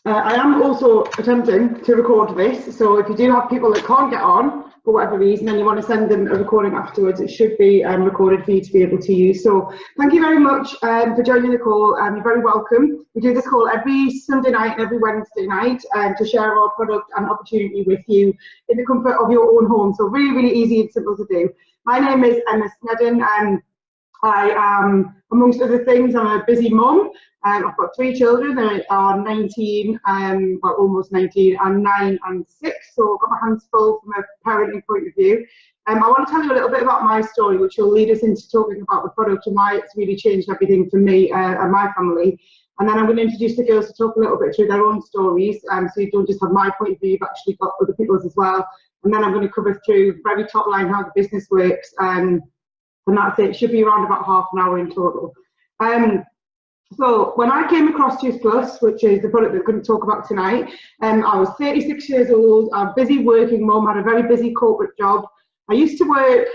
I am also attempting to record this, so if you do have people that can't get on for whatever reason and you want to send them a recording afterwards, it should be recorded for you to be able to use. So thank you very much for joining the call. You're very welcome. We do this call every Sunday night and every Wednesday night to share our product and opportunity with you in the comfort of your own home. So really, really easy and simple to do. My name is Emma Sneddon, and I am, amongst other things, I'm a busy mum. I've got 3 children. They are 19, well, almost 19, and 9 and 6. So I've got my hands full from a parenting point of view. I want to tell you a little bit about my story, which will lead us into talking about the product and why it's really changed everything for me and my family. And then I'm going to introduce the girls to talk a little bit through their own stories, so you don't just have my point of view, you've actually got other people's as well. And then I'm going to cover through very top line how the business works, and that's it. It should be around about half an hour in total. So when I came across Juice Plus, which is the product that we're going to talk about tonight, I was 36 years old, a busy working mum, had a very busy corporate job. I used to work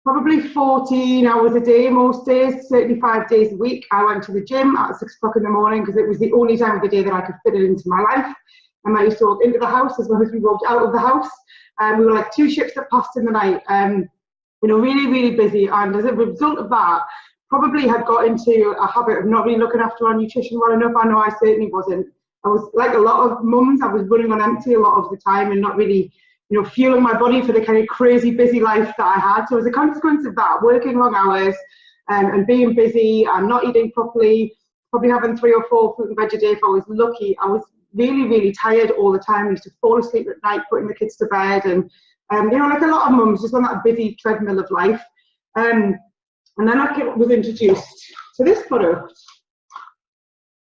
probably 14 hours a day most days, certainly 5 days a week. I went to the gym at 6 o'clock in the morning because it was the only time of the day that I could fit it into my life. And I used to walk into the house as well as we walked out of the house. We were like 2 ships that passed in the night. You know, really, really busy. And as a result of that, probably had got into a habit of not really looking after our nutrition well enough. I know I certainly wasn't. I was like a lot of mums, I was running on empty a lot of the time and not really, you know, fueling my body for the kind of crazy busy life that I had. So as a consequence of that, working long hours and being busy and not eating properly, probably having 3 or 4 fruit and veg a day if I was lucky, I was really, really tired all the time. I used to fall asleep at night putting the kids to bed, and you know, like a lot of mums, just on that busy treadmill of life. And then I was introduced to this product,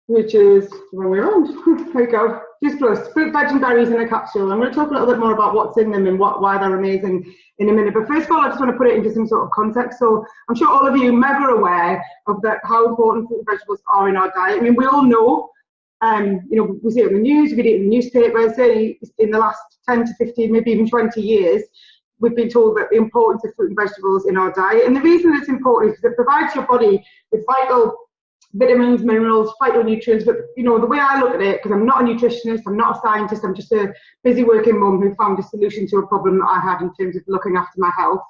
which is the wrong way around. There we go. Juice Plus, fruit, veg and berries in a capsule. I'm going to talk a little bit more about what's in them and why they're amazing in a minute. But first of all, I just want to put it into some sort of context. So I'm sure all of you are mega aware of how important fruit and vegetables are in our diet. I mean, we all know, you know, we see it in the news, we read it in the newspapers, certainly in the last 10 to 15, maybe even 20 years, we've been told that the importance of fruit and vegetables in our diet. And the reason it's important is because it provides your body with vital vitamins, minerals, phytonutrients. But, you know, the way I look at it, because I'm not a nutritionist, I'm not a scientist, I'm just a busy working mum who found a solution to a problem that I had in terms of looking after my health.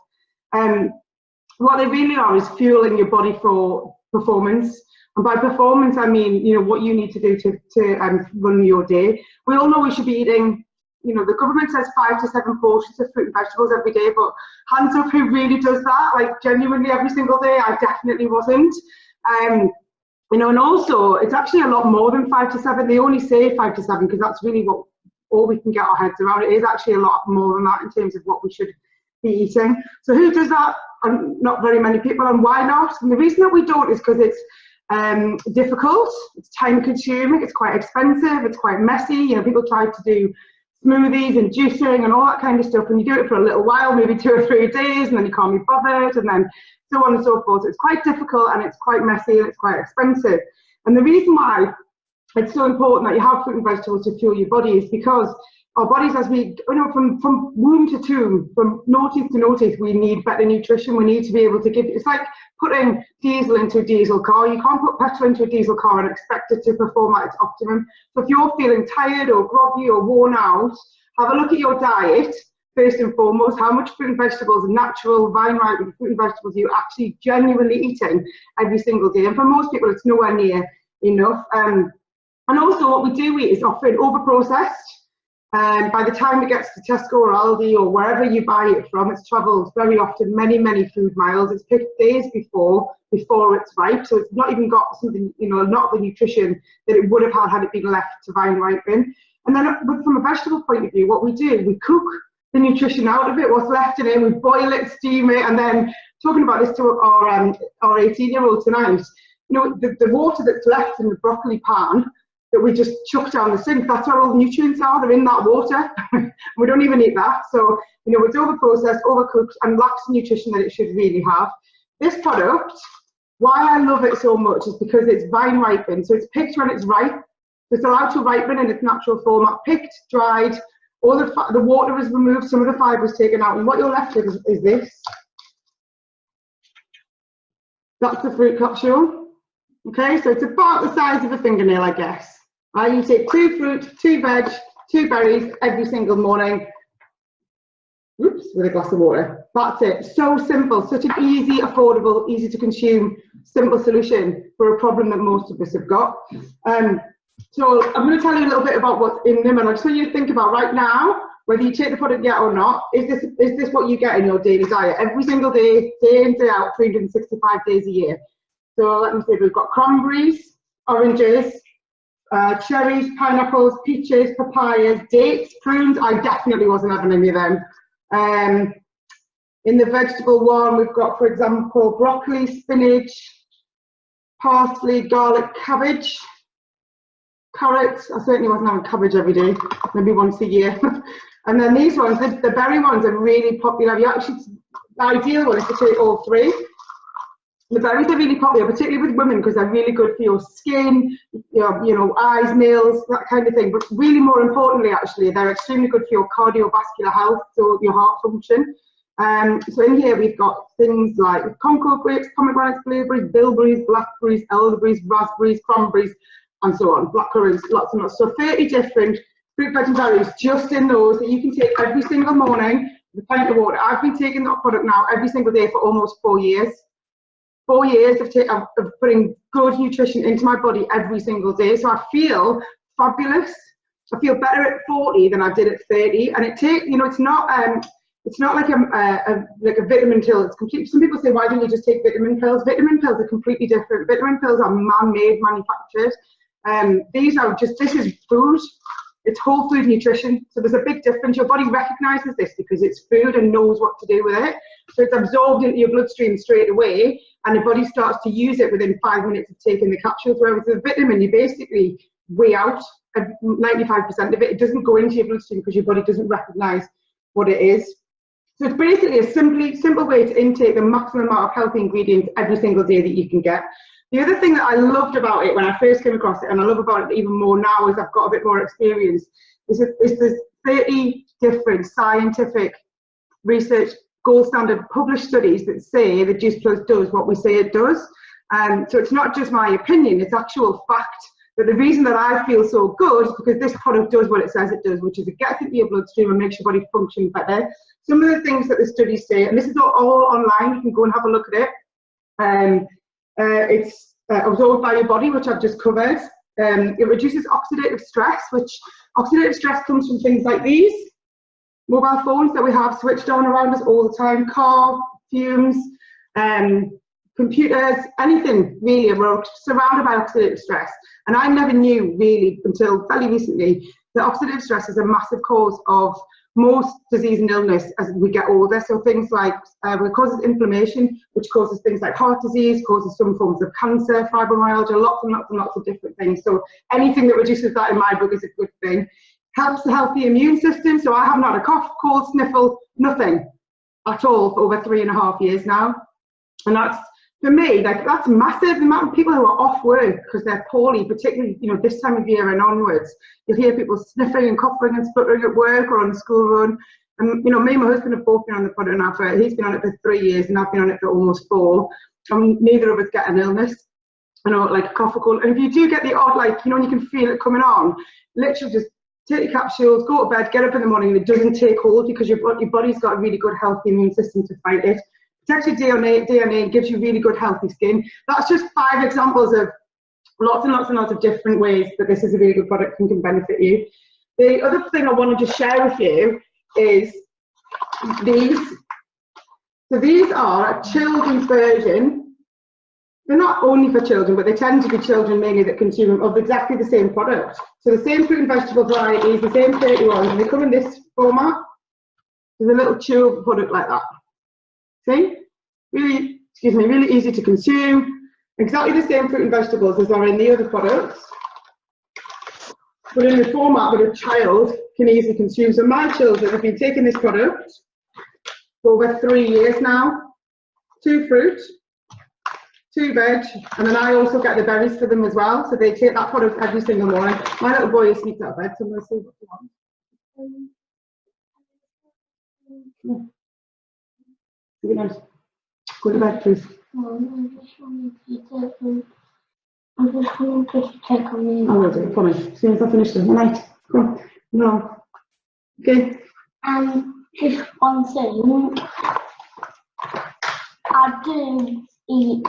What they really are is fueling your body for performance. And by performance, I mean, you know, what you need to do to run your day. We all know we should be eating, you know, the government says 5 to 7 portions of fruit and vegetables every day, but hands up who really does that, like genuinely every single day. I definitely wasn't. You know, and also it's actually a lot more than 5 to 7. They only say 5 to 7 because that's really what all we can get our heads around. It is actually a lot more than that in terms of what we should be eating. So who does that? And not very many people. And why not? And the reason that we don't is because it's difficult, it's time consuming, it's quite expensive, it's quite messy. You know, people try to do smoothies and juicing and all that kind of stuff, and you do it for a little while, maybe 2 or 3 days, and then you can't be bothered, and then so on and so forth. So it's quite difficult, and it's quite messy, and it's quite expensive. And the reason why it's so important that you have fruit and vegetables to fuel your body is because our bodies, as we, you know, from womb to tomb, from naughty to naughty, we need better nutrition. We need to be able to give, it's like putting diesel into a diesel car. You can't put petrol into a diesel car and expect it to perform at its optimum. So if you're feeling tired or groggy or worn out, have a look at your diet, first and foremost, how much fruit and vegetables, natural, vine-ripened fruit and vegetables you're actually genuinely eating every single day. And for most people, it's nowhere near enough. And also what we do eat is often over-processed. By the time it gets to Tesco or Aldi or wherever you buy it from, it's travelled very often many, many food miles. It's picked days before it's ripe, so it's not even got something, you know, not the nutrition that it would have had it been left to vine ripen. And then from a vegetable point of view, what we do, we cook the nutrition out of it, what's left in it, we boil it, steam it, and then talking about this to our 18-year-old tonight, you know, the water that's left in the broccoli pan that we just chuck down the sink, that's where all the nutrients are, they're in that water. We don't even eat that. So, you know, it's over-processed, overcooked, and lacks the nutrition that it should really have. This product, why I love it so much is because it's vine ripened. So it's picked when it's ripe. It's allowed to ripen in its natural format, picked, dried, all the water is removed, some of the fibre is taken out, and what you're left with is this. That's the fruit capsule. Okay, so it's about the size of a fingernail, I guess. You take 2 fruit, 2 veg, 2 berries every single morning. Oops, with a glass of water. That's it. So simple, such an easy, affordable, easy to consume, simple solution for a problem that most of us have got. So I'm going to tell you a little bit about what's in them, and I just want you to think about right now, whether you take the product yet or not, is this what you get in your daily diet? Every single day, day in, day out, 365 days a year. So let me see, we've got cranberries, oranges, cherries, pineapples, peaches, papayas, dates, prunes. I definitely wasn't having any of them. In the vegetable one, we've got, for example, broccoli, spinach, parsley, garlic, cabbage, carrots. I certainly wasn't having cabbage every day, maybe once a year. And then these ones, the berry ones are really popular. The ideal one is to take all 3. The berries are really popular, particularly with women, because they're really good for your skin, eyes, nails, that kind of thing. But really, more importantly, actually, they're extremely good for your cardiovascular health, so your heart function. So in here we've got things like Concord grapes, pomegranates, blueberries, bilberries, blackberries, elderberries, raspberries, cranberries, and so on. Blackcurrants, lots and lots. So 30 different fruit, veg, and berries just in those that you can take every single morning with a pint of water. I've been taking that product now every single day for almost 4 years. 4 years of putting good nutrition into my body every single day. So I feel fabulous. I feel better at 40 than I did at 30. And it's not like a vitamin pill. It's complete. Some people say, why don't you just take vitamin pills? Vitamin pills are completely different. Vitamin pills are man-made, manufactured. This is food. It's whole food nutrition. So there's a big difference. Your body recognizes this because it's food and knows what to do with it. So it's absorbed into your bloodstream straight away, and the body starts to use it within 5 minutes of taking the capsules. Whereas with a vitamin, you basically weigh out 95% of it. It doesn't go into your bloodstream because your body doesn't recognize what it is. So it's basically a simple way to intake the maximum amount of healthy ingredients every single day that you can get. The other thing that I loved about it when I first came across it, and I love about it even more now as I've got a bit more experience, is there's 30 different scientific research, gold standard published studies that say the Juice Plus does what we say it does. So it's not just my opinion, it's actual fact. But the reason that I feel so good is because this product does what it says it does, which is it gets into your bloodstream and makes your body function better. Some of the things that the studies say, and this is all online, you can go and have a look at it. It's absorbed by your body, which I've just covered. It reduces oxidative stress, which oxidative stress comes from things like these mobile phones that we have switched on around us all the time, car, fumes, computers, anything really. We're surrounded by oxidative stress. And I never knew really until fairly recently that oxidative stress is a massive cause of most disease and illness as we get older. So things like it causes inflammation, which causes things like heart disease, causes some forms of cancer, fibromyalgia, lots and lots and lots of different things. So anything that reduces that in my book is a good thing. Helps the healthy immune system. So I haven't had a cough, cold, sniffle, nothing at all for over 3.5 years now. And that's, for me, like, that's massive. The amount of people who are off work because they're poorly, particularly, this time of year and onwards. You'll hear people sniffing and coughing and spluttering at work or on the school run. And, me and my husband have both been on the product now he's been on it for 3 years and I've been on it for almost 4. And neither of us get an illness, like a cough or cold. And if you do get the odd, and you can feel it coming on, literally just take your capsules, go to bed, get up in the morning, and it doesn't take hold because your body's got a really good, healthy immune system to fight it. Protects your DNA and gives you really good, healthy skin. That's just 5 examples of lots and lots and lots of different ways that this is a really good product and can benefit you. The other thing I want to just share with you is these. So these are a children's version. They're not only for children, but they tend to be children mainly that consume them of exactly the same product. So the same fruit and vegetable varieties, the same 31, and they come in this format. There's a little chewable product like that. See? Really easy to consume. Exactly the same fruit and vegetables as are in the other products, but in the format that a child can easily consume. So my children have been taking this product for over 3 years now. 2 fruit, 2 veg, and then I also get the berries for them as well. So they take that product every single morning. My little boy is sleeping out of bed, so I'm going to see what he wants. Go to bed, please. I'm just going to check on you. I will do, promise. As soon as I finish them. All right. Go on. No. Okay. Just one thing. I do eat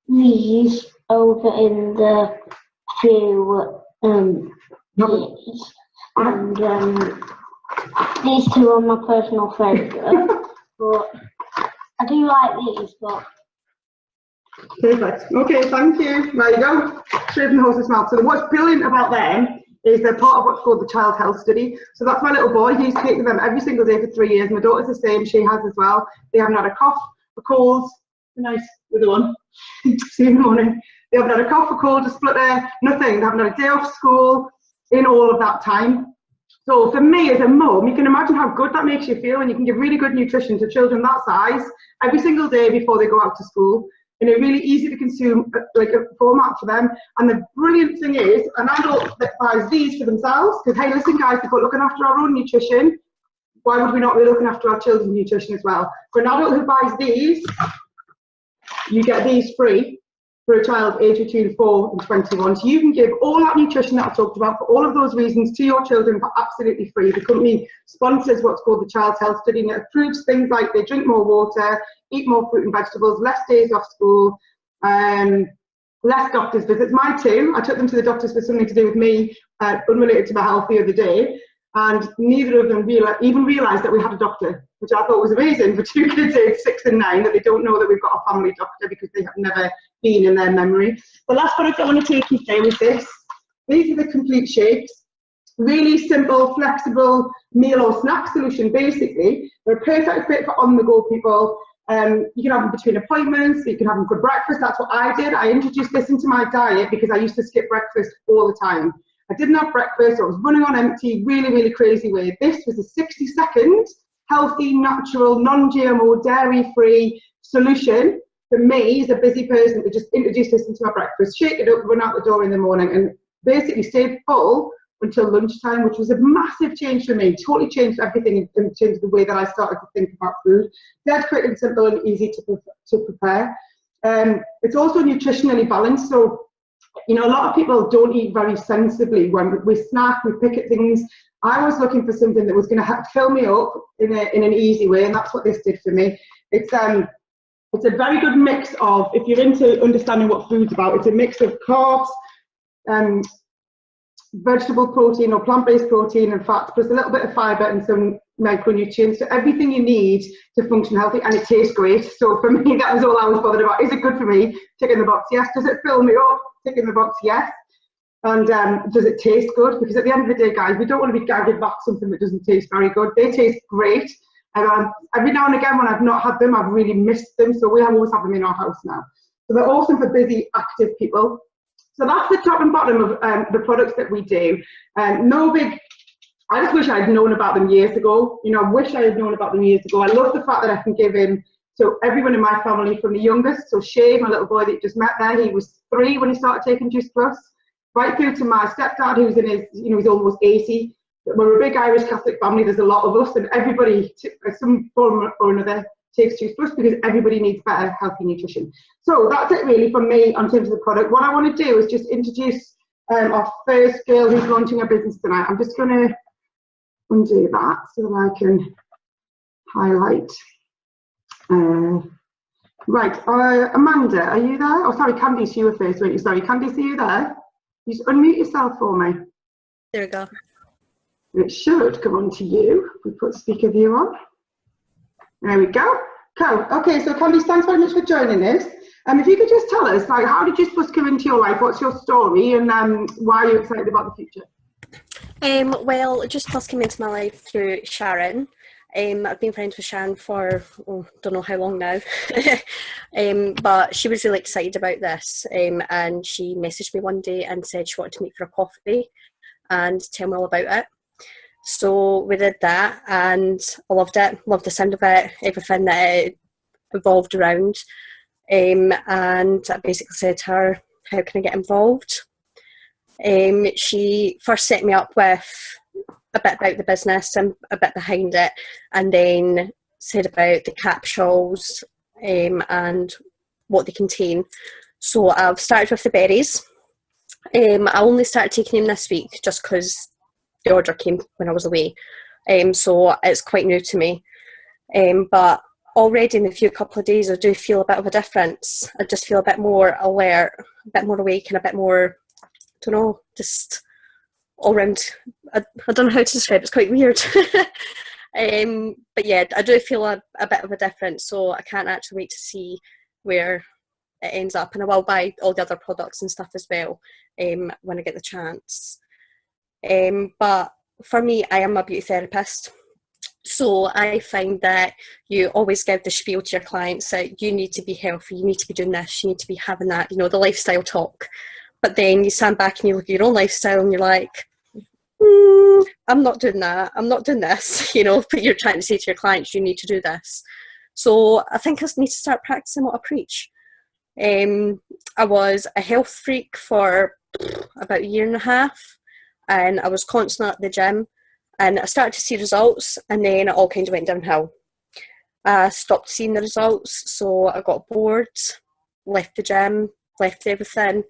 these over in the few years. And these two are my personal favourite. But I do like these, but... Perfect. Okay, thank you. There you go. Straight from the horse's mouth. So what's brilliant about them is they're part of what's called the Child Health Study. So that's my little boy. He's taken them every single day for 3 years. My daughter's the same. She has as well. They haven't had a cough, a cold. Nice with the one. See you in the morning. They haven't had a cough, a cold, a splutter, nothing. They haven't had a day off school in all of that time. So for me as a mum, you can imagine how good that makes you feel when you can give really good nutrition to children that size every single day before they go out to school in a really easy to consume like a format for them. And the brilliant thing is, an adult that buys these for themselves, because hey, listen guys, if we're looking after our own nutrition, why would we not be looking after our children's nutrition as well? For an adult who buys these, you get these free for a child aged between 4 and 21. So you can give all that nutrition that I talked about for all of those reasons to your children for absolutely free. The company sponsors what's called the Child Health Study, and it approves things like they drink more water, eat more fruit and vegetables, less days off school, less doctor's visits. My two, I took them to the doctors for something to do with me, unrelated to my health the other day, and neither of them even realised that we had a doctor, which I thought was amazing for two kids aged 6 and 9, that they don't know that we've got a family doctor because they have never been in their memory. The last product I want to take you through is this. These are the complete shakes. Really simple, flexible meal or snack solution, basically. They're a perfect fit for on-the-go people. You can have them between appointments, you can have them for breakfast. That's what I did. I introduced this into my diet because I used to skip breakfast all the time. I didn't have breakfast, I was running on empty, really, really crazy way. This was a 60-second, healthy, natural, non-GMO, dairy-free solution for me as a busy person to just introduce this into my breakfast, shake it up, run out the door in the morning, and basically stayed full until lunchtime, which was a massive change for me. Totally changed everything in terms of the way that I started to think about food. Dead quick and simple and easy to prepare. It's also nutritionally balanced, so you know, a lot of people don't eat very sensibly. When we snack, we pick at things. I was looking for something that was going to fill me up in an easy way, and that's what this did for me. It's a very good mix of, if you're into understanding what food's about, it's a mix of carbs, vegetable protein or plant-based protein and fats, plus a little bit of fibre and some micronutrients. So everything you need to function healthy, and it tastes great. So for me, that was all I was bothered about. Is it good for me? Tick in the box, yes. Does it fill me up? Tick in the box, yes. And does it taste good? Because at the end of the day, guys, we don't want to be gagging back something that doesn't taste very good. They taste great. And every now and again, when I've not had them, I've really missed them. So we always have them in our house now. So they're awesome for busy, active people. So that's the top and bottom of the products that we do. No big, I just wish I had known about them years ago. You know, I wish I had known about them years ago. I love the fact that I can give in to everyone in my family, from the youngest, so Shay, my little boy that you just met there, he was 3 when he started taking Juice Plus, right through to my stepdad, who's in his, you know, he's almost 80. We're a big Irish Catholic family, there's a lot of us, and everybody, some form or another, takes Juice Plus because everybody needs better, healthy nutrition. So that's it really from me on terms of the product. What I want to do is just introduce our first girl who's launching her business tonight. I'm just going to undo that so that I can highlight. Right, Amanda, are you there? Oh, sorry, Candice, you were first, weren't you? Sorry, Candice, are you there? You just unmute yourself for me. There we go. It should come on to you. We put speaker view on. There we go. Cool. Okay, so Candice, thanks very much for joining us. If you could just tell us, like, how did Juice Plus come into your life? What's your story, and why are you excited about the future? Well, Juice Plus came into my life through Sharon. I've been friends with Sharon for, don't know how long now, but she was really excited about this, and she messaged me one day and said she wanted to meet for a coffee and tell me all about it. So we did that, and I loved it, loved the sound of it, everything that it evolved around, and I basically said to her, how can I get involved? She first set me up with a bit about the business and a bit behind it, and then said about the capsules and what they contain. So I've started with the berries, I only started taking him this week just because the order came when I was away. So it's quite new to me. But already in a few couple of days, I do feel a bit of a difference. I just feel a bit more alert, a bit more awake, and a bit more, I don't know, just all round. I don't know how to describe it. It's quite weird. But yeah, I do feel a bit of a difference, so I can't actually wait to see where it ends up, and I will buy all the other products and stuff as well when I get the chance. But for me, I am a beauty therapist, so I find that you always give the spiel to your clients that you need to be healthy, you need to be doing this, you need to be having that, you know, the lifestyle talk. But then you stand back and you look at your own lifestyle and you're like, I'm not doing that, I'm not doing this, you know, but you're trying to say to your clients, you need to do this. So I think I need to start practicing what I preach. I was a health freak for about a year and a half, and I was constantly at the gym, and I started to see results, and then it all kind of went downhill. I stopped seeing the results, so I got bored, left the gym, left everything,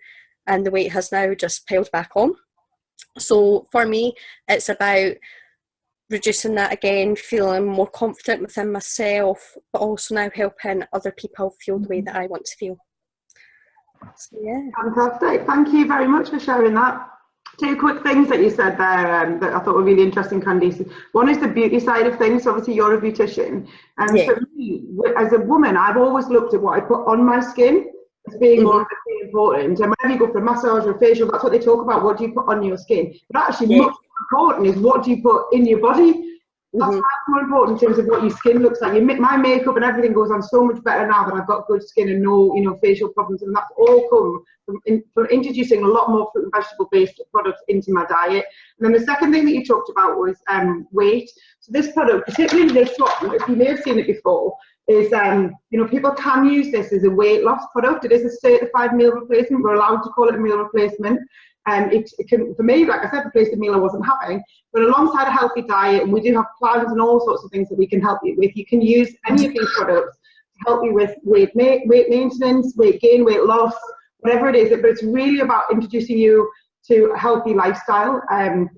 and the weight has now just piled back on. So for me, it's about reducing that again, feeling more confident within myself, but also now helping other people feel the way that I want to feel. So, yeah. Fantastic. Thank you very much for sharing that. Two quick things that you said there that I thought were really interesting, Candice. One is the beauty side of things. Obviously, you're a beautician. Yeah. For me, as a woman, I've always looked at what I put on my skin as being more important. And whenever you go for a massage or a facial, that's what they talk about. What do you put on your skin? But actually, much more important is what do you put in your body. That's more important in terms of what your skin looks like. My makeup and everything goes on so much better now that I've got good skin and no, facial problems, and that's all come from introducing a lot more fruit and vegetable-based products into my diet. And then the second thing that you talked about was weight. So this product, particularly this one, if you may have seen it before, is people can use this as a weight loss product. It is a certified meal replacement. We're allowed to call it a meal replacement. It can, for me, like I said, replace the meal I wasn't having, but alongside a healthy diet, and we do have plans and all sorts of things that we can help you with. You can use any of these products to help you with weight maintenance, weight gain, weight loss, whatever it is. But it's really about introducing you to a healthy lifestyle.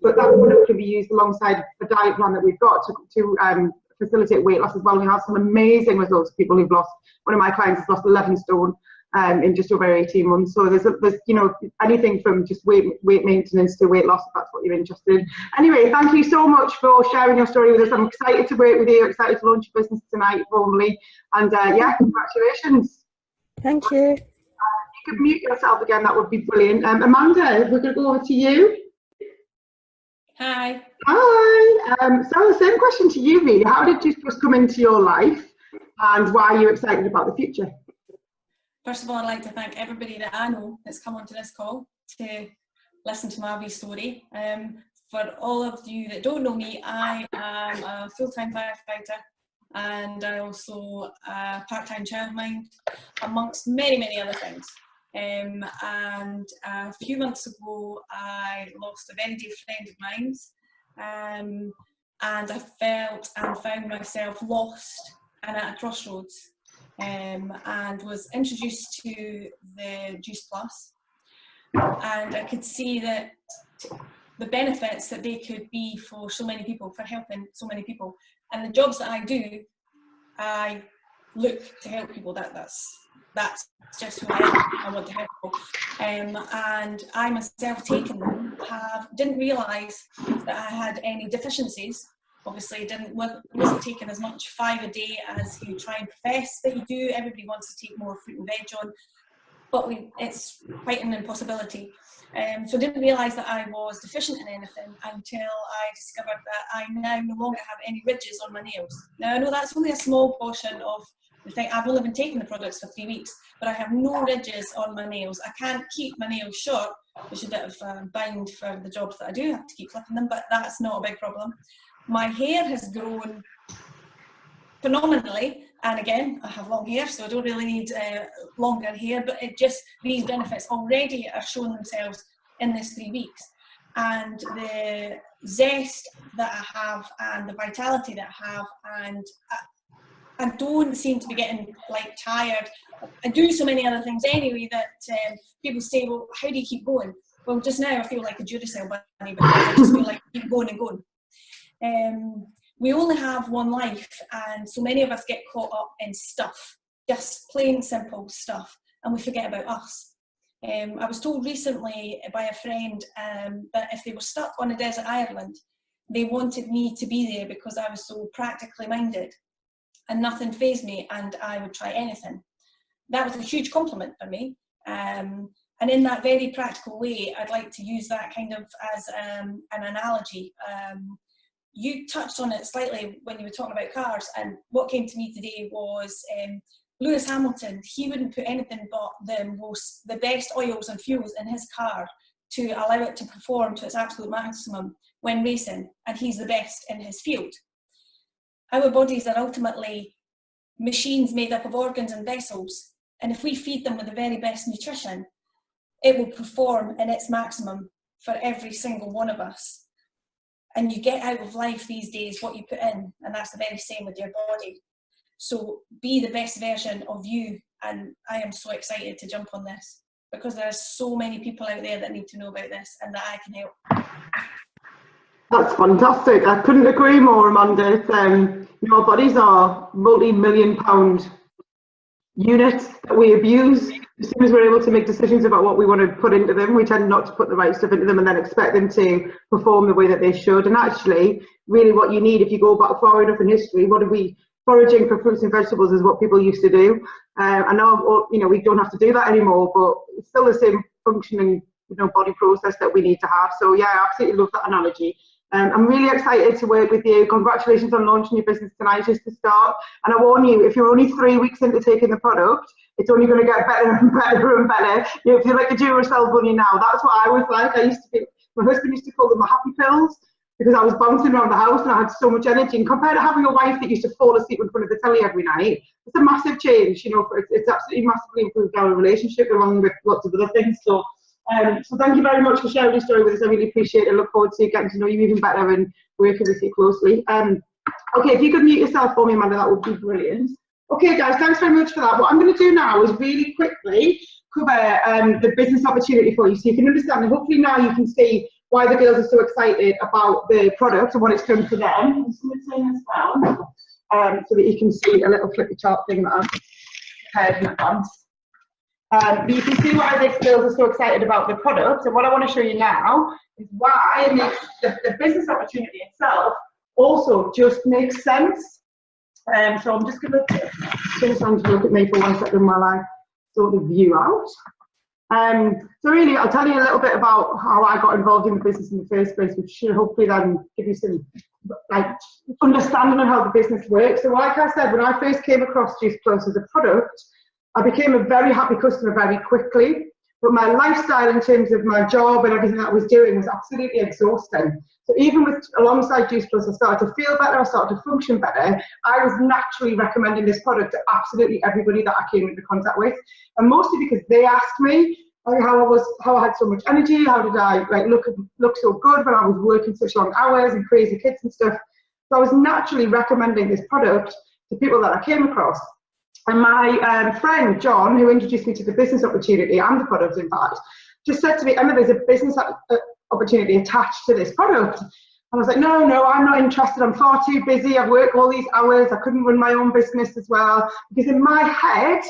But that product can be used alongside the diet plan that we've got to facilitate weight loss as well. We have some amazing results for people who've lost. One of my clients has lost 11 stone. In just over 18 months. So there's anything from just weight maintenance to weight loss, if that's what you're interested in. Anyway, thank you so much for sharing your story with us. I'm excited to work with you, excited to launch your business tonight formally, and congratulations. Thank you. If you could mute yourself again, that would be brilliant. Amanda, we're going to go over to you. Hi. Hi. So the same question to you, really. How did Juice come into your life, and why are you excited about the future? First of all, I'd like to thank everybody that I know that's come onto this call to listen to my wee story. For all of you that don't know me, I am a full-time firefighter, and I also a part-time childmind, amongst many, many other things. And a few months ago, I lost a very dear friend of mine, and I felt and found myself lost and at a crossroads. And was introduced to the Juice Plus, and I could see that the benefits that they could be for so many people, for helping so many people. And the jobs that I do, I look to help people. That's just who I am. I want to help people. And I myself, taking them, didn't realise that I had any deficiencies. Obviously, wasn't taking as much 5 a day as you try and profess that you do. Everybody wants to take more fruit and veg on, but it's quite an impossibility. So I didn't realise that I was deficient in anything until I discovered that I now no longer have any ridges on my nails. Now I know that's only a small portion of the thing. I've only been taking the products for 3 weeks, but I have no ridges on my nails. I can't keep my nails short, which is a bit of bind for the jobs that I do. I have to keep clipping them, but that's not a big problem. My hair has grown phenomenally, and again, I have long hair, so I don't really need longer hair, but these benefits already are showing themselves in this 3 weeks. And the zest that I have and the vitality that I have, and I don't seem to be getting tired. I do so many other things anyway that people say, well, how do you keep going? Well, just now I feel like a Duracell bunny because I just feel like keep going and going. We only have one life, and so many of us get caught up in stuff, just plain simple stuff, and we forget about us. I was told recently by a friend that if they were stuck on a desert island, they wanted me to be there because I was so practically minded and nothing fazed me and I would try anything. That was a huge compliment for me. And in that very practical way, I'd like to use that kind of as an analogy. You touched on it slightly when you were talking about cars, and what came to me today was Lewis Hamilton. He wouldn't put anything but the best oils and fuels in his car to allow it to perform to its absolute maximum when racing, and he's the best in his field. Our bodies are ultimately machines made up of organs and vessels, and if we feed them with the very best nutrition, it will perform in its maximum for every single one of us. And you get out of life these days what you put in, and that's the very same with your body. So be the best version of you, and I am so excited to jump on this because there's so many people out there that need to know about this and that I can help. That's fantastic. I couldn't agree more, Amanda. Our bodies are multi-million-pound units that we abuse. As soon as we're able to make decisions about what we want to put into them, we tend not to put the right stuff into them and then expect them to perform the way that they should. And actually, really what you need, if you go back far enough in history, foraging for fruits and vegetables is what people used to do. I know, we don't have to do that anymore, but it's still the same functioning, body process that we need to have. So yeah, I absolutely love that analogy. I'm really excited to work with you. Congratulations on launching your business tonight, just to start. And I warn you, if you're only 3 weeks into taking the product, it's only going to get better and better and better. If you're like a Duracell bunny now, that's what I was like. My husband used to call them the happy pills because I was bouncing around the house and I had so much energy. And compared to having a wife that used to fall asleep in front of the telly every night, it's a massive change. It's absolutely massively improved our relationship along with lots of other things. So thank you very much for sharing your story with us. I really appreciate it. I look forward to getting to know you even better and working with you closely. Okay, if you could mute yourself for me, Amanda, that would be brilliant. Okay, guys, thanks very much for that. What I'm going to do now is really quickly cover the business opportunity for you so you can understand, and hopefully now you can see why the girls are so excited about the product and what it's done for them. I'm just going to turn this down so that you can see a little flippy chart thing that I've prepared in advance. But you can see why these girls are so excited about the product, and what I want to show you now is why it makes the business opportunity itself also just makes sense. So I'm just going to turn on to look at me for 1 second while I sort the view out. So really, I'll tell you a little bit about how I got involved in the business in the first place, which should hopefully then give you some understanding of how the business works. So like I said, when I first came across Juice Plus as a product, I became a very happy customer very quickly, but my lifestyle in terms of my job and everything that I was doing was absolutely exhausting. So even alongside Juice Plus, I started to feel better, I started to function better. I was naturally recommending this product to absolutely everybody that I came into contact with, and mostly because they asked me how I had so much energy, how did I look so good when I was working such long hours and crazy kids and stuff. So I was naturally recommending this product to people that I came across. And my friend, John, who introduced me to the business opportunity and the product, in fact, just said to me, Emma, there's a business opportunity attached to this product. And I was like, no, I'm not interested. I'm far too busy. I've worked all these hours. I couldn't run my own business as well. Because in my head,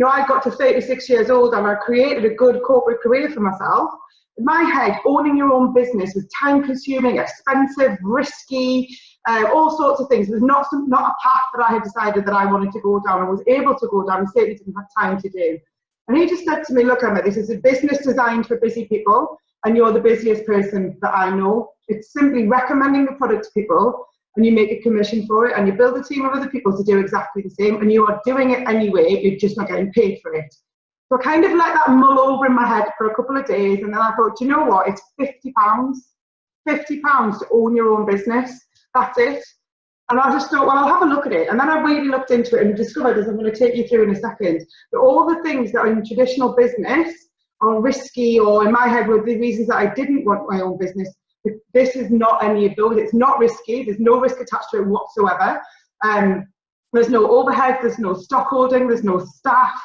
I got to 36 years old and I created a good corporate career for myself. In my head, owning your own business was time-consuming, expensive, risky, all sorts of things. It was not a path that I had decided that I wanted to go down and was able to go down and certainly didn't have time to do. And he just said to me, look, Emma, this is a business designed for busy people and you're the busiest person that I know. It's simply recommending the product to people and you make a commission for it and you build a team of other people to do exactly the same and you are doing it anyway, you're just not getting paid for it. So I kind of let that mull over in my head for a couple of days, and then I thought, do you know what, it's £50 to own your own business, that's it. And I just thought, well, I'll have a look at it. And then I really looked into it and discovered, as I'm going to take you through in a second, that all the things that are in traditional business are risky, or in my head were the reasons that I didn't want my own business. This is not any of those. It's not risky. There's no risk attached to it whatsoever. There's no overhead, there's no stock holding, there's no staff.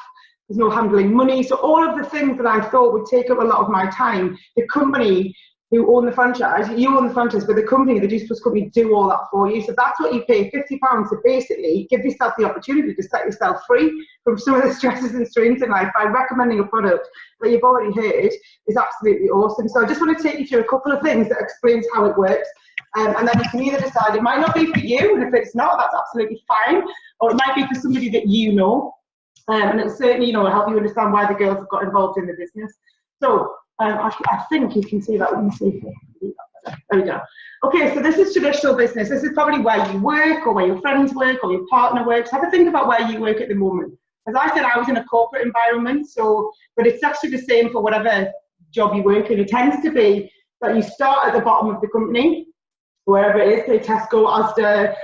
there's no handling money. So all of the things that I thought would take up a lot of my time, the company who own the franchise, you own the franchise, but the company, the Juice Plus company, do all that for you. So that's what you pay, £50 to basically give yourself the opportunity to set yourself free from some of the stresses and strains in life by recommending a product that you've already heard is absolutely awesome. So I just want to take you through a couple of things that explains how it works. And then you can either decide it might not be for you, and if it's not, that's absolutely fine, or it might be for somebody that you know. And it'll certainly, help you understand why the girls have got involved in the business. So I think you can see that. Let me see. There we go. Okay, so this is traditional business. This is probably where you work, or where your friends work, or your partner works. Have a think about where you work at the moment. As I said, I was in a corporate environment, but it's actually the same for whatever job you work in. It tends to be that you start at the bottom of the company, wherever it is, say Tesco, Asda,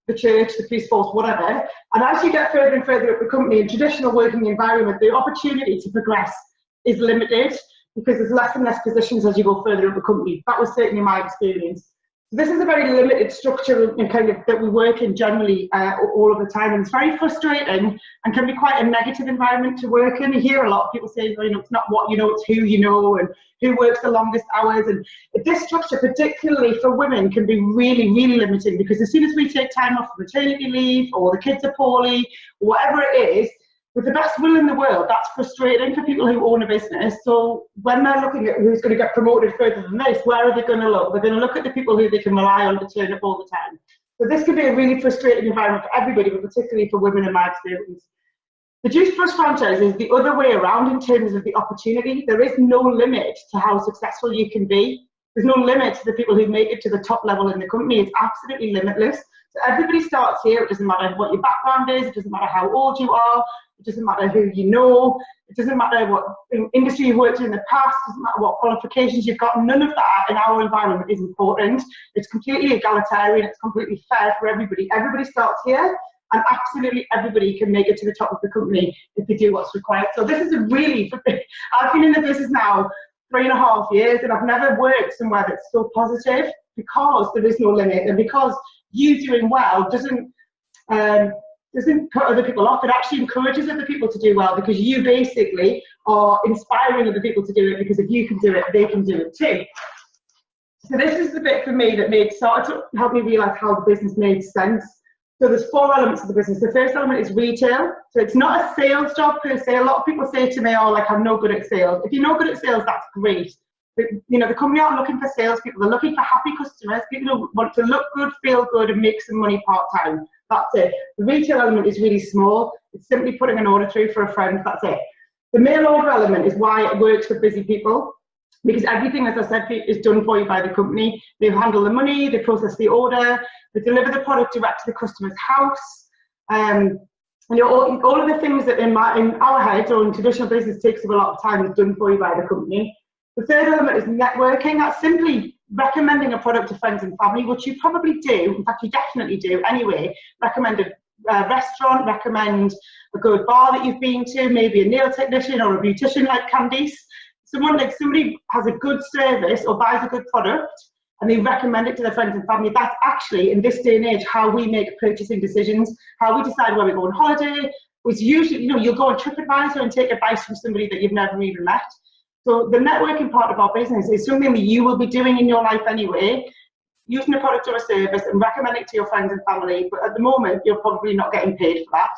the church, the police force, whatever. And as you get further and further up the company in traditional working environment, the opportunity to progress is limited because there's less and less positions as you go further up the company. That was certainly my experience. So this is a very limited structure and kind of that we work in generally all of the time, and it's very frustrating and can be quite a negative environment to work in. You hear a lot of people say, it's not what you know, it's who you know, and who works the longest hours. And this structure, particularly for women, can be really, really limiting, because as soon as we take time off for maternity leave, or the kids are poorly, or whatever it is, with the best will in the world, that's frustrating for people who own a business. So when they're looking at who's going to get promoted further than this, where are they going to look? They're going to look at the people who they can rely on to turn up all the time. So this can be a really frustrating environment for everybody, but particularly for women in my experience. The Juice Plus franchise is the other way around in terms of the opportunity. There is no limit to how successful you can be. There's no limit to the people who make it to the top level in the company. It's absolutely limitless. So everybody starts here. It doesn't matter what your background is. It doesn't matter how old you are. It doesn't matter who you know. It doesn't matter what industry you've worked in the past. It doesn't matter what qualifications you've got. None of that in our environment is important. It's completely egalitarian. It's completely fair for everybody. Everybody starts here, and absolutely everybody can make it to the top of the company if they do what's required. So this is a really, I've been in the business now 3.5 years, and I've never worked somewhere that's so positive, because there is no limit, and because you doing well doesn't put other people off. It actually encourages other people to do well, because you basically are inspiring other people to do it, because if you can do it, they can do it too. So this is the bit for me that started to help me realise how the business made sense. So there's 4 elements of the business. The first element is retail. So it's not a sales job per se. A lot of people say to me, I'm no good at sales. If you're no good at sales, that's great. But, the company aren't looking for salespeople. They're looking for happy customers, people who want to look good, feel good, and make some money part-time. That's it. The retail element is really small. It's simply putting an order through for a friend. That's it. The mail order element is why it works for busy people, because everything, as I said, is done for you by the company. They handle the money, they process the order, they deliver the product direct to the customer's house. All of the things that in our heads or in traditional business takes up a lot of time is done for you by the company. The third element is networking. That's simply recommending a product to friends and family, which you probably do. In fact, you definitely do anyway. Recommend a restaurant, recommend a good bar that you've been to, maybe a nail technician or a beautician like Candice. Somebody has a good service or buys a good product and they recommend it to their friends and family. That's actually, in this day and age, how we make purchasing decisions, how we decide where we go on holiday. It's usually, you'll go on TripAdvisor and take advice from somebody that you've never even met. So the networking part of our business is something that you will be doing in your life anyway, using a product or a service and recommending it to your friends and family. But at the moment, you're probably not getting paid for that.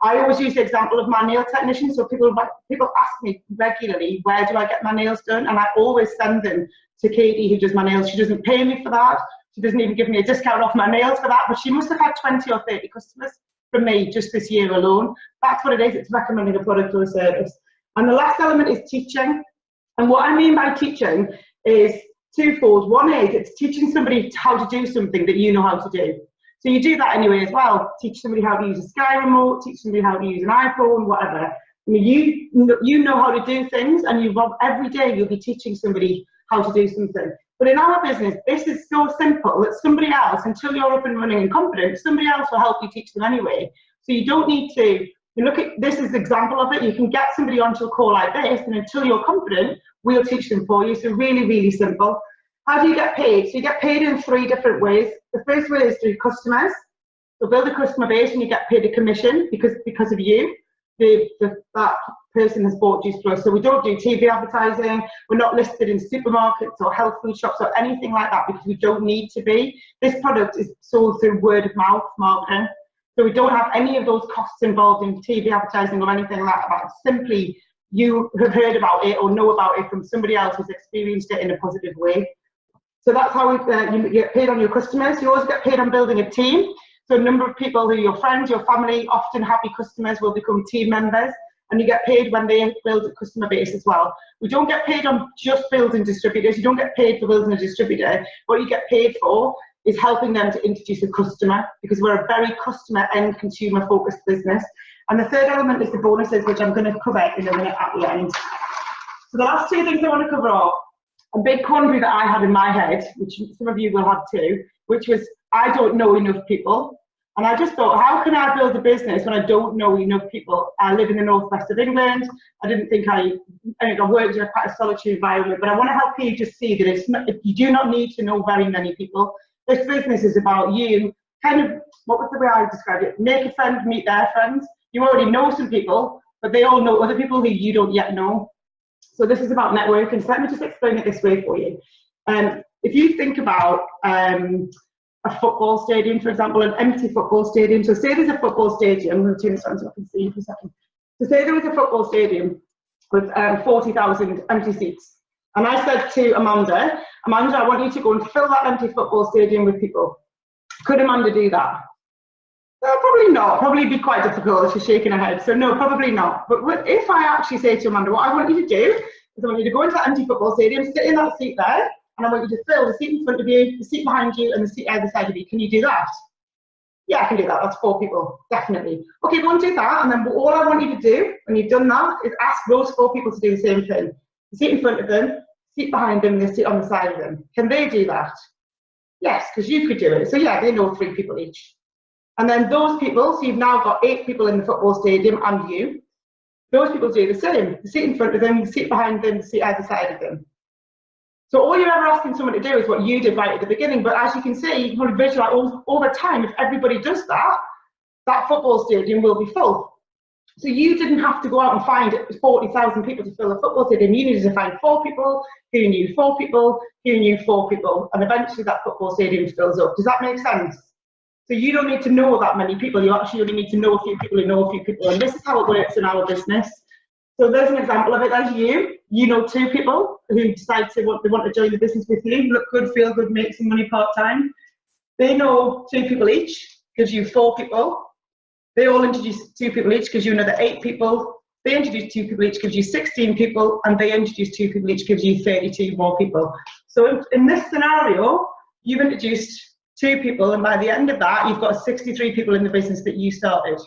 I always use the example of my nail technician. So people ask me regularly, where do I get my nails done? And I always send them to Katie, who does my nails. She doesn't pay me for that. She doesn't even give me a discount off my nails for that. But she must have had 20 or 30 customers from me just this year alone. That's what it is. It's recommending a product or a service. And the last element is teaching. And what I mean by teaching is twofold. One is it's teaching somebody how to do something that you know how to do. So you do that anyway as well. Teach somebody how to use a Sky remote, teach somebody how to use an iPhone, whatever. You know how to do things, and every day you'll be teaching somebody how to do something. But in our business, this is so simple that somebody else, until you're up and running and confident, somebody else will help you teach them anyway. So you don't need to, look at this as an example of it. You can get somebody onto a call like this, and until you're confident, we'll teach them for you. So really, really simple. How do you get paid? So you get paid in 3 different ways. The first way is through customers. So build a customer base and you get paid a commission because of you. That person has bought Juice Plus. So we don't do TV advertising. We're not listed in supermarkets or health food shops or anything like that because we don't need to be. This product is sold through word of mouth marketing. So we don't have any of those costs involved in TV advertising or anything like that. It's simply you have heard about it or know about it from somebody else who's experienced it in a positive way. So that's how you get paid on your customers. You also get paid on building a team. So a number of people who are your friends, your family, often happy customers will become team members, and you get paid when they build a customer base as well. We don't get paid on just building distributors. You don't get paid for building a distributor. What you get paid for is helping them to introduce a customer, because we're a very customer and consumer focused business. And the third element is the bonuses, which I'm going to cover in a minute at the end. So the last two things I want to cover are a big quandary that I had in my head, which some of you will have too, which was I don't know enough people. And I just thought, how can I build a business when I don't know enough people? I live in the northwest of England. I didn't think I worked in quite a solitary environment, but I want to help you just see that you do not need to know very many people. This business is about you, kind of, what was the way I described it? Make a friend, meet their friends. You already know some people, but they all know other people who you don't yet know. So this is about networking. So let me just explain it this way for you. If you think about a football stadium, for example, an empty football stadium. So say there's a football stadium, I'm going to turn this on so I can see you for a second. So say there was a football stadium with 40,000 empty seats. And I said to Amanda, I want you to go and fill that empty football stadium with people. Could Amanda do that? Probably not. Probably be quite difficult. She's shaking her head. So no, probably not. But if I actually say to Amanda, what I want you to do is I want you to go into that empty football stadium, sit in that seat there, and I want you to fill the seat in front of you, the seat behind you, and the seat either side of you. Can you do that? Yeah, I can do that. That's 4 people, definitely. Okay, go and do that, and then all I want you to do when you've done that is ask those 4 people to do the same thing. The seat in front of them, seat behind them, and the seat on the side of them. Can they do that? Yes, because you could do it. So yeah, they know 3 people each. And then those people, so you've now got 8 people in the football stadium and you, those people do the same. The seat in front of them, the seat behind them, the seat either side of them. So all you're ever asking someone to do is what you did right at the beginning, but as you can see, you can visualize over time, if everybody does that, that football stadium will be full. So you didn't have to go out and find 40,000 people to fill a football stadium. You needed to find 4 people who knew 4 people, who knew 4 people, and eventually that football stadium fills up. Does that make sense? So you don't need to know that many people, you actually only need to know a few people who know a few people, and this is how it works in our business. So there's an example of it. There's you know 2 people who decide they want to join the business with you, look good, feel good, make some money part-time. They know 2 people each, gives you 4 people. They all introduce 2 people each, gives you another 8 people. They introduce 2 people each, gives you 16 people, and they introduce 2 people each, gives you 32 more people. So in this scenario, you've introduced 2 people, and by the end of that, you've got 63 people in the business that you started.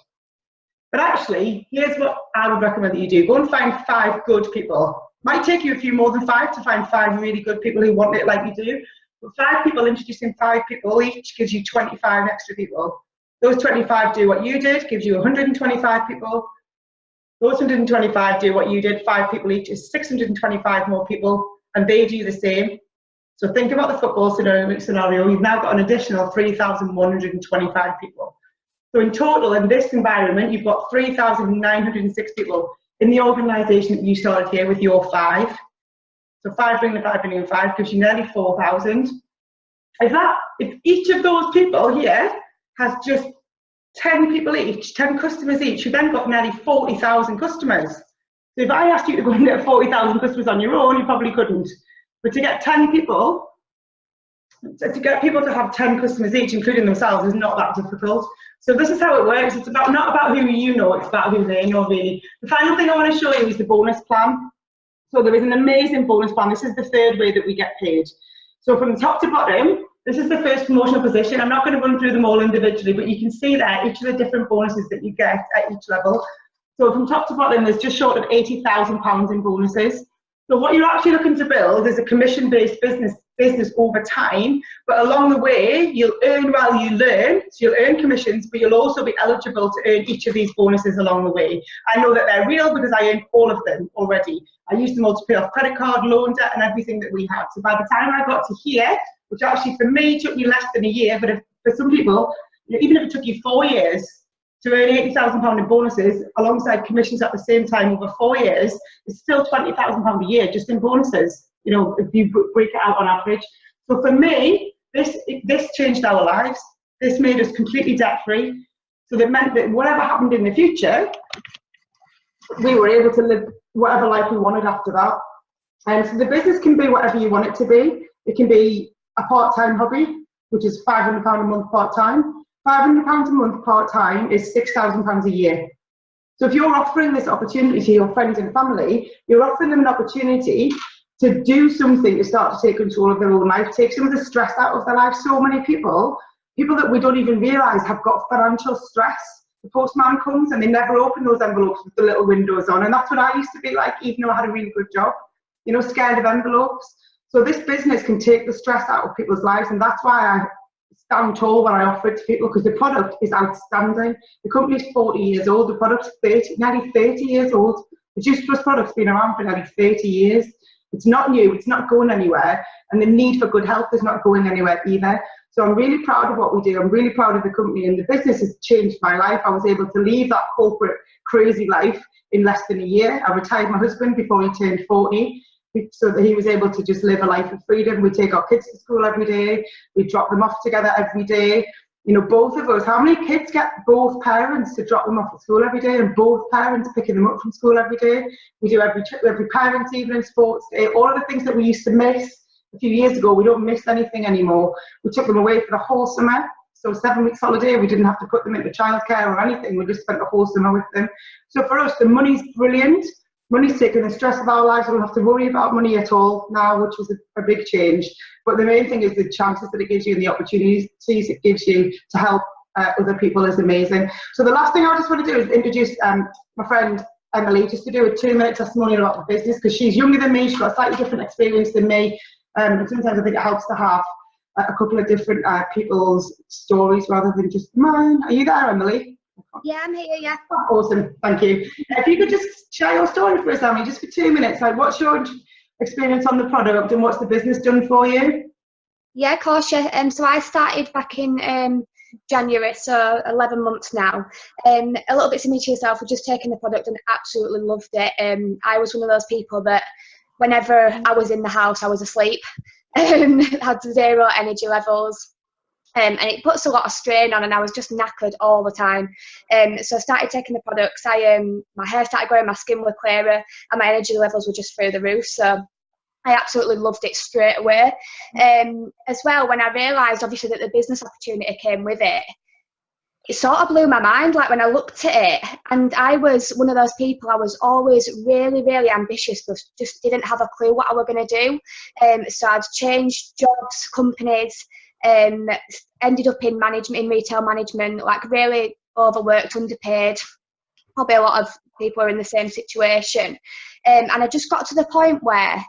But actually, here's what I would recommend that you do. Go and find 5 good people. Might take you a few more than 5 to find 5 really good people who want it like you do. But 5 people introducing 5 people each gives you 25 extra people. Those 25 do what you did, gives you 125 people. Those 125 do what you did, 5 people each is 625 more people, and they do the same. So think about the football scenario. You've now got an additional 3,125 people. So in total, in this environment, you've got 3,906 people in the organisation that you started here with your 5. So 5 bringing 5 bringing 5 gives you nearly 4,000. If each of those people here has just 10 people each, 10 customers each, you've then got nearly 40,000 customers. So if I asked you to go and get 40,000 customers on your own, you probably couldn't. But to get 10 people, to get people to have 10 customers each, including themselves, is not that difficult. So this is how it works. It's not about who you know, it's about who they know, really. The final thing I want to show you is the bonus plan. So there is an amazing bonus plan. This is the 3rd way that we get paid. So from top to bottom, this is the first promotional position. I'm not going to run through them all individually, but you can see there each of the different bonuses that you get at each level. So from top to bottom, there's just short of £80,000 in bonuses. So what you're actually looking to build is a commission-based business over time, but along the way, you'll earn while you learn. So you'll earn commissions, but you'll also be eligible to earn each of these bonuses along the way. I know that they're real because I earned all of them already. I used them all to pay off credit card, loan debt, and everything that we had. So by the time I got to here, which actually for me took me less than a year, but for some people, even if it took you 4 years, to earn £80,000 in bonuses alongside commissions at the same time over 4 years is still £20,000 a year just in bonuses, you know, if you break it out on average. So for me, this changed our lives. This made us completely debt-free. So that meant that whatever happened in the future, we were able to live whatever life we wanted after that. And so the business can be whatever you want it to be. It can be a part-time hobby, which is £500 a month part-time. £500 a month part-time is £6,000 a year. So if you're offering this opportunity to your friends and family, you're offering them an opportunity to do something to start to take control of their own life, take some of the stress out of their life. So many people that we don't even realise have got financial stress. The postman comes and they never open those envelopes with the little windows on. And that's what I used to be like, even though I had a really good job, you know, scared of envelopes. So this business can take the stress out of people's lives. And that's why I stand tall when I offer it to people, because the product is outstanding. The company's 40 years old. The product's nearly 30 years old. The Juice Plus product's been around for nearly 30 years. It's not new. It's not going anywhere. And the need for good health is not going anywhere either. So I'm really proud of what we do. I'm really proud of the company, and the business has changed my life. I was able to leave that corporate crazy life in less than a year. I retired my husband before he turned 40, so that he was able to just live a life of freedom. We take our kids to school every day. We drop them off together every day. You know, both of us, how many kids get both parents to drop them off at school every day and both parents picking them up from school every day? We do every parents' evening, sports day, all of the things that we used to miss a few years ago. We don't miss anything anymore. We took them away for the whole summer. So 7 weeks holiday, we didn't have to put them into childcare or anything. We just spent the whole summer with them. So for us, the money's brilliant. Money's taken the stress of our lives. We don't have to worry about money at all now, which was a big change. But the main thing is the chances that it gives you and the opportunities it gives you to help other people is amazing. So the last thing I just want to do is introduce my friend Emily, just to do a 2-minute testimonial about the business, because she's younger than me. She's got a slightly different experience than me. And sometimes I think it helps to have a couple of different people's stories rather than just mine. Are you there, Emily? Yeah, I'm here, yeah. Oh, awesome, thank you. If you could just share your story for us, Emily, just for 2 minutes. Like, what's your experience on the product and what's the business done for you? Yeah, of course, yeah. So I started back in January, so 11 months now. A little bit similar to yourself, we've just taken the product and absolutely loved it. I was one of those people that whenever I was in the house, I was asleep, had 0 energy levels. And it puts a lot of strain on, and I was just knackered all the time. So I started taking the products. My hair started growing, my skin was clearer, and my energy levels were just through the roof. So I absolutely loved it straight away. As well, when I realised, obviously, that the business opportunity came with it, it sort of blew my mind, like when I looked at it. And I was one of those people, I was always really, really ambitious, but just didn't have a clue what I was going to do. So I'd changed jobs, companies, ended up in management, in retail management, like really overworked, underpaid. Probably a lot of people are in the same situation. And I just got to the point where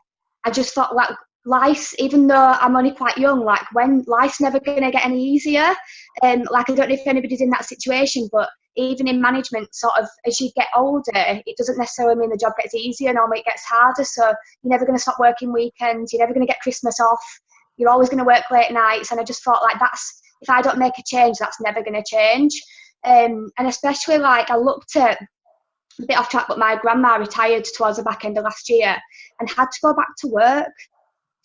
I just thought, like, life, even though I'm only quite young, like, when life's never going to get any easier. Like, I don't know if anybody's in that situation, but even in management, sort of, as you get older, it doesn't necessarily mean the job gets easier. Normally it gets harder. So you're never going to stop working weekends. You're never going to get Christmas off. You're always going to work late nights. And I just thought, like, if I don't make a change, that's never going to change. And especially, like, I looked at, a bit off track, but my grandma retired towards the back end of last year and had to go back to work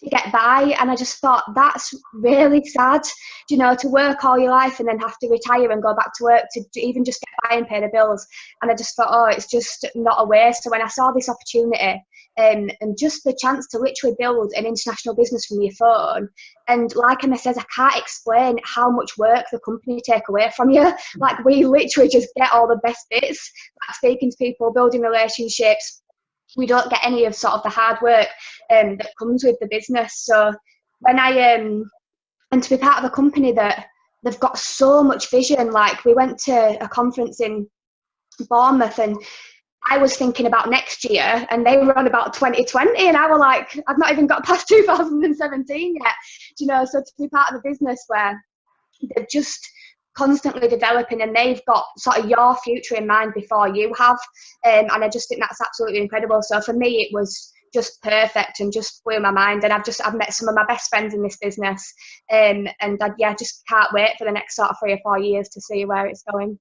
to get by. And I just thought, that's really sad, you know, to work all your life and then have to retire and go back to work to even just get by and pay the bills. And I just thought, oh, it's just not a waste. So when I saw this opportunity, and just the chance to literally build an international business from your phone, and like Emma says, I can't explain how much work the company take away from you. Like, we literally just get all the best bits, like speaking to people, building relationships. We don't get any of sort of the hard work that comes with the business. So when and to be part of a company that they've got so much vision, like, we went to a conference in Bournemouth and I was thinking about next year and they were on about 2020 and I was like, I've not even got past 2017 yet, you know. So to be part of a business where they're just constantly developing and they've got sort of your future in mind before you have, and I just think that's absolutely incredible. So for me, it was just perfect and just blew my mind. And I've met some of my best friends in this business, and I just can't wait for the next sort of 3 or 4 years to see where it's going.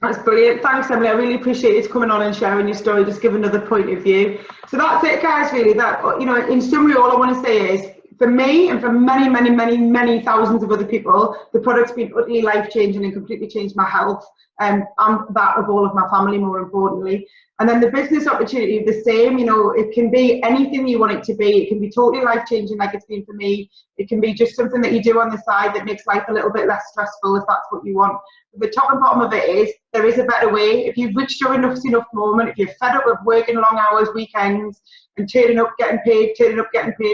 That's brilliant. Thanks, Emily. I really appreciate you coming on and sharing your story, just give another point of view. So that's it, guys, really. That, you know, in summary, all I want to say is, for me and for many, many, many, many thousands of other people, the product's been utterly life-changing and completely changed my health, and that of all of my family, more importantly. And then the business opportunity, the same. You know, it can be anything you want it to be. It can be totally life-changing, like it's been for me. It can be just something that you do on the side that makes life a little bit less stressful, if that's what you want. The top and bottom of it is, there is a better way. If you've reached your enough's enough moment, if you're fed up with working long hours, weekends, and turning up, getting paid,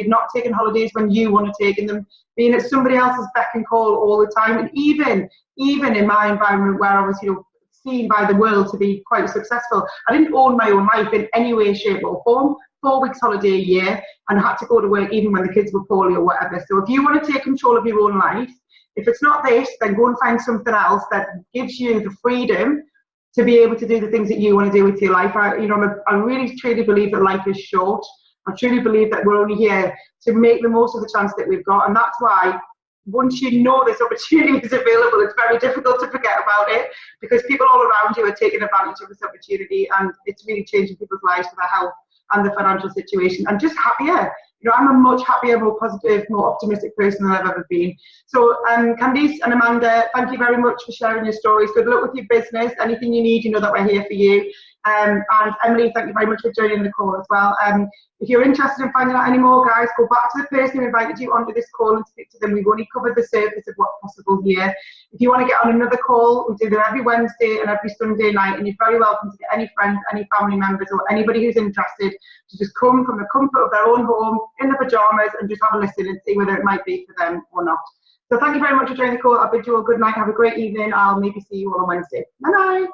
not taking holidays when you want to take them, being at somebody else's beck and call all the time, and even in my environment where I was, you know, seen by the world to be quite successful, I didn't own my own life in any way, shape or form. 4 weeks holiday a year, and I had to go to work even when the kids were poorly or whatever. So if you want to take control of your own life, if it's not this, then go and find something else that gives you the freedom to be able to do the things that you want to do with your life. I really truly believe that life is short. I truly believe that we're only here to make the most of the chance that we've got, and that's why once you know this opportunity is available, it's very difficult to forget about it, because people all around you are taking advantage of this opportunity, and it's really changing people's lives for their health and the financial situation, and just happier. You know, I'm a much happier, more positive, more optimistic person than I've ever been. So, Candice and Amanda, thank you very much for sharing your stories. Good luck with your business. Anything you need, you know that we're here for you. And Emily, thank you very much for joining the call as well. If you're interested in finding out any more, guys, go back to the person who invited you onto this call and speak to them. We've only covered the surface of what's possible here. If you want to get on another call, we do them every Wednesday and every Sunday night, and you're very welcome to get any friends, any family members, or anybody who's interested to just come from the comfort of their own home in the pajamas and just have a listen and see whether it might be for them or not. So thank you very much for joining the call. I bid you all good night. Have a great evening. I'll maybe see you all on Wednesday. Bye bye.